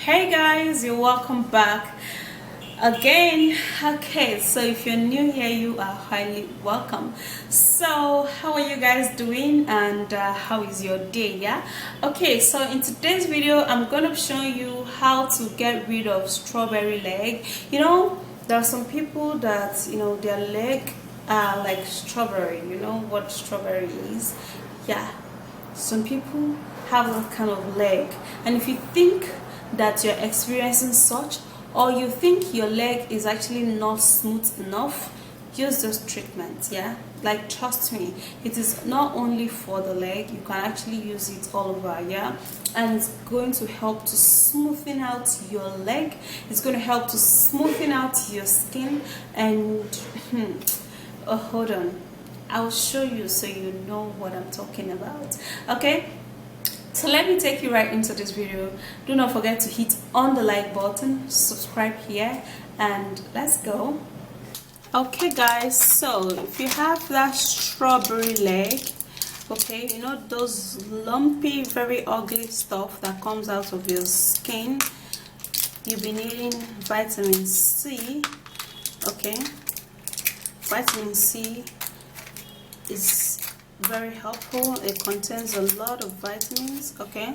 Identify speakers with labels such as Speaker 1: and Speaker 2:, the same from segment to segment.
Speaker 1: Hey guys, you're welcome back again. Okay, so if you're new here, you are highly welcome. So how are you guys doing, and how is your day? Yeah, okay, so in today's video I'm going to be showing you how to get rid of strawberry leg. There are some people that their leg are like strawberry. You know what strawberry is? Yeah, some people have that kind of leg, and if you think that you're experiencing such, or you think your leg is actually not smooth enough, use this treatment. Yeah, like, trust me, it is not only for the leg, you can actually use it all over. Yeah, and it's going to help to smoothen out your leg, it's going to help to smoothen out your skin. And oh, hold on, I'll show you so you know what I'm talking about. Okay, so let me take you right into this video. Do not forget to hit on the like button, subscribe here, and let's go. Okay guys, so if you have that strawberry leg, okay, those lumpy, very ugly stuff that comes out of your skin, you'll be needing vitamin C. Okay, vitamin C is very helpful. It contains a lot of vitamins. Okay,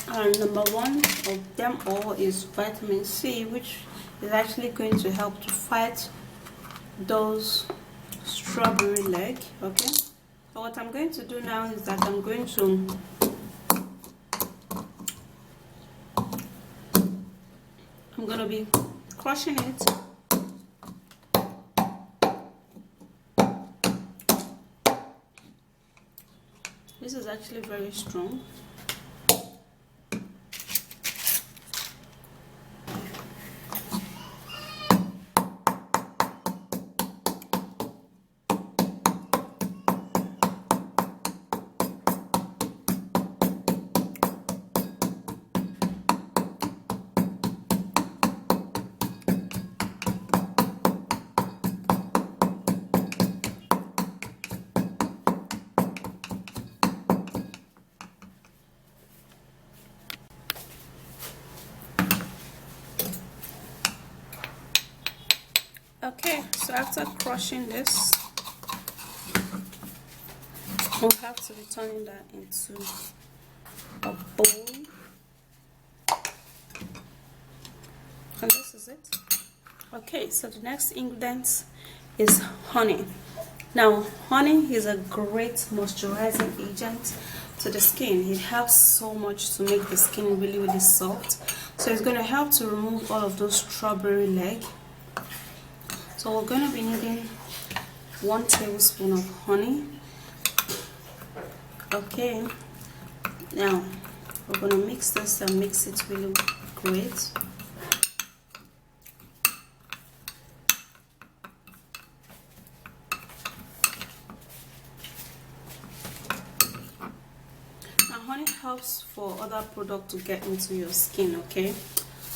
Speaker 1: and number one of them all is vitamin C, which is actually going to help to fight those strawberry leg. Okay, so what I'm going to do now is that I'm going to be crushing it. This is actually very strong. Okay, so after crushing this, we'll have to be turning that into a bowl. And this is it. Okay, so the next ingredient is honey. Now, honey is a great moisturizing agent to the skin. It helps so much to make the skin really, really soft. So it's going to help to remove all of those strawberry leg. So we're going to be needing 1 tablespoon of honey. Okay, now we're going to mix this and mix it really great. Now honey helps for other product to get into your skin. Okay,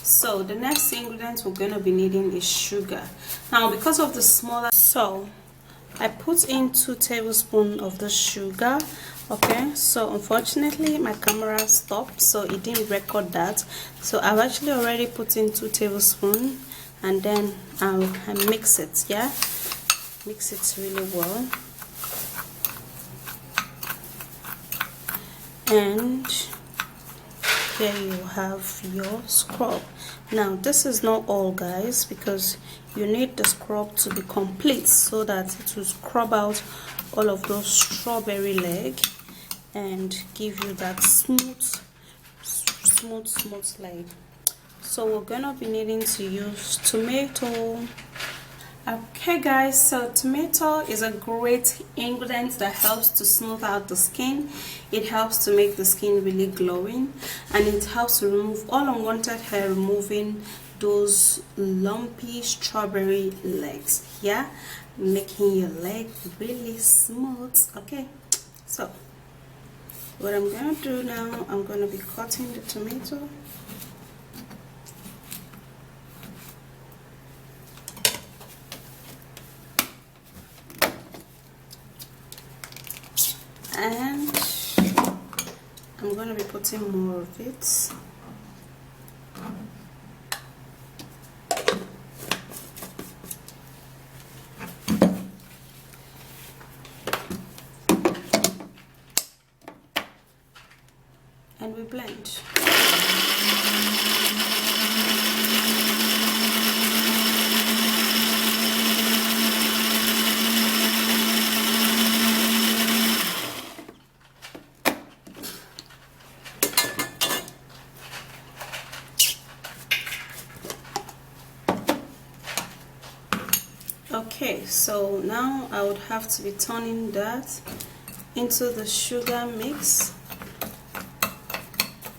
Speaker 1: so the next ingredient we're going to be needing is sugar. Now, because of the smaller, so I put in 2 tablespoons of the sugar. Okay, so unfortunately my camera stopped, so it didn't record that. So I've actually already put in 2 tablespoons, and then I mix it. Yeah, mix it really well. And here you have your scrub. Now this is not all, guys, because you need the scrub to be complete so that it will scrub out all of those strawberry leg and give you that smooth leg. So we're gonna be needing to use tomato. Okay guys, so tomato is a great ingredient that helps to smooth out the skin. It helps to make the skin really glowing, and it helps to remove all unwanted hair, removing those lumpy strawberry legs. Yeah, making your leg really smooth. Okay, so what I'm gonna do now, I'm gonna be cutting the tomato. And I'm going to be putting more of it. blend. Okay, so now I would have to be turning that into the sugar mix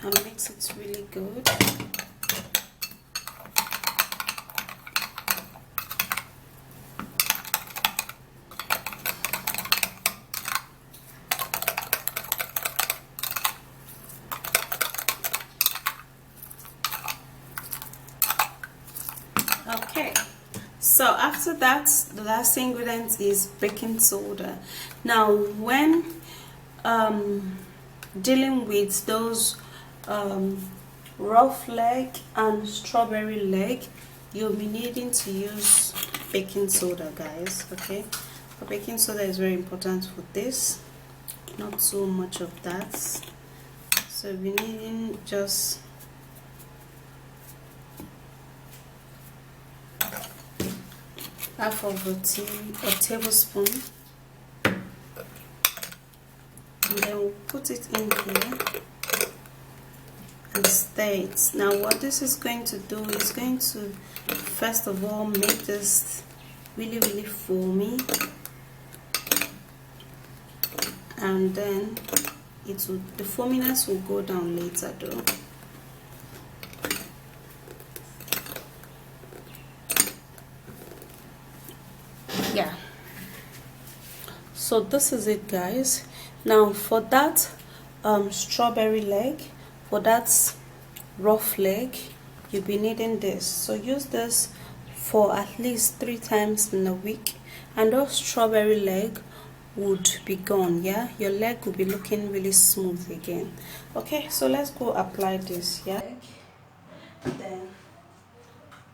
Speaker 1: and mix it really good. Okay, so after that, the last ingredient is baking soda. Now when dealing with those rough leg and strawberry leg, you'll be needing to use baking soda, guys. Okay, but baking soda is very important for this, not so much of that. So you'll be needing just half of a tablespoon, and then we'll put it in here and stir it. Now what this is going to do is going to first of all make this really foamy, and then the foaminess will go down later though. Yeah, so this is it, guys. Now for that strawberry leg, for that rough leg, you'll be needing this. So use this for at least 3 times in a week, and those strawberry leg would be gone. Yeah, your leg will be looking really smooth again. Okay, so let's go apply this. Yeah, then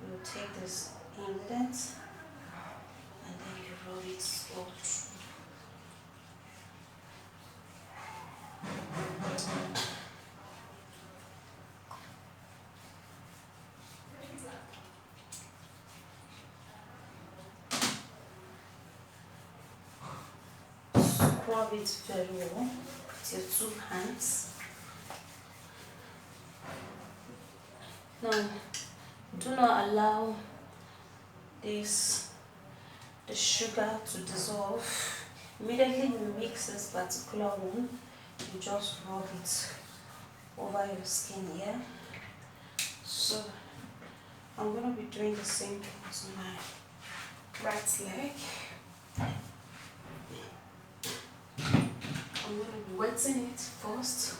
Speaker 1: we'll take this ingredient and then you rub it all through. Scrub it very well with your 2 hands. Now, do not allow the sugar to dissolve. Immediately you mix this particular one, you just rub it over your skin here. So I'm going to be doing the same thing to my right leg. I'm going to be wetting it first.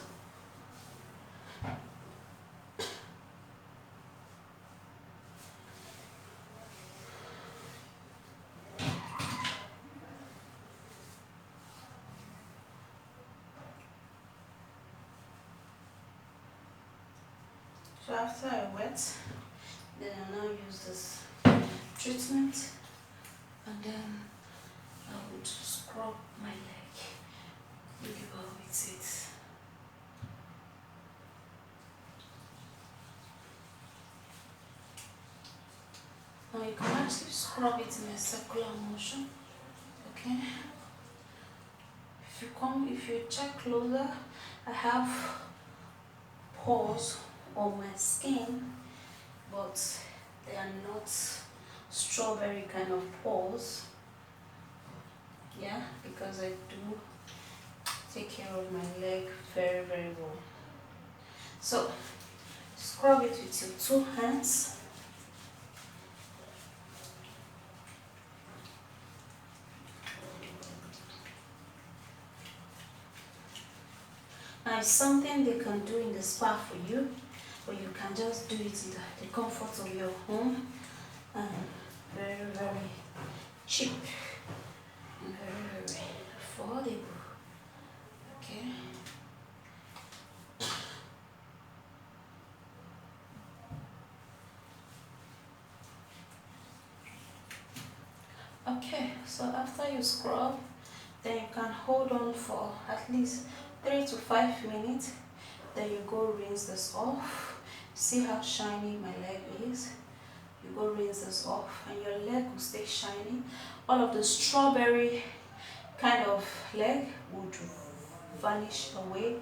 Speaker 1: So after I wet, then I now use this treatment, and then I would scrub my leg really well with it. Now you can actually scrub it in a circular motion. Okay. If you check closer, I have pores on my skin, but they are not strawberry kind of pores. Yeah, because I do take care of my leg very well. So scrub it with your 2 hands. Now it's something they can do in the spa for you, or you can just do it in the comfort of your home, and very cheap and very affordable. Okay. Okay, so after you scrub, then you can hold on for at least 3 to 5 minutes. then you go rinse this off. See how shiny my leg is? You go rinse this off and your leg will stay shiny. All of the strawberry kind of leg would vanish away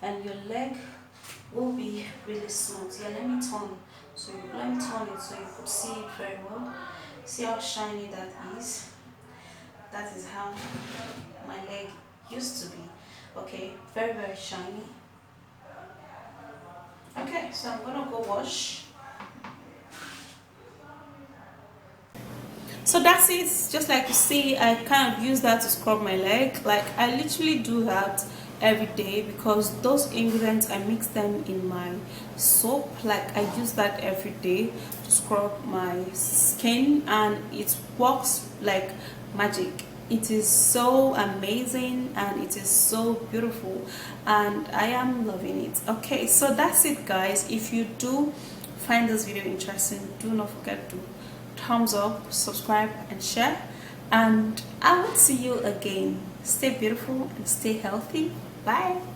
Speaker 1: and your leg will be really smooth. Yeah, let me turn it so you could see it very well. See how shiny that is? That is how my leg used to be. Okay, very, very shiny. Okay, so I'm gonna go wash. So that's it. Just like you see, I kind of use that to scrub my leg. Like I literally do that every day because those ingredients, I mix them in my soap. Like I use that every day to scrub my skin and it works like magic. It is so amazing and it is so beautiful and I am loving it. Okay, so that's it guys. If you do find this video interesting, do not forget to thumbs up, subscribe and share, and I will see you again. Stay beautiful and stay healthy. Bye.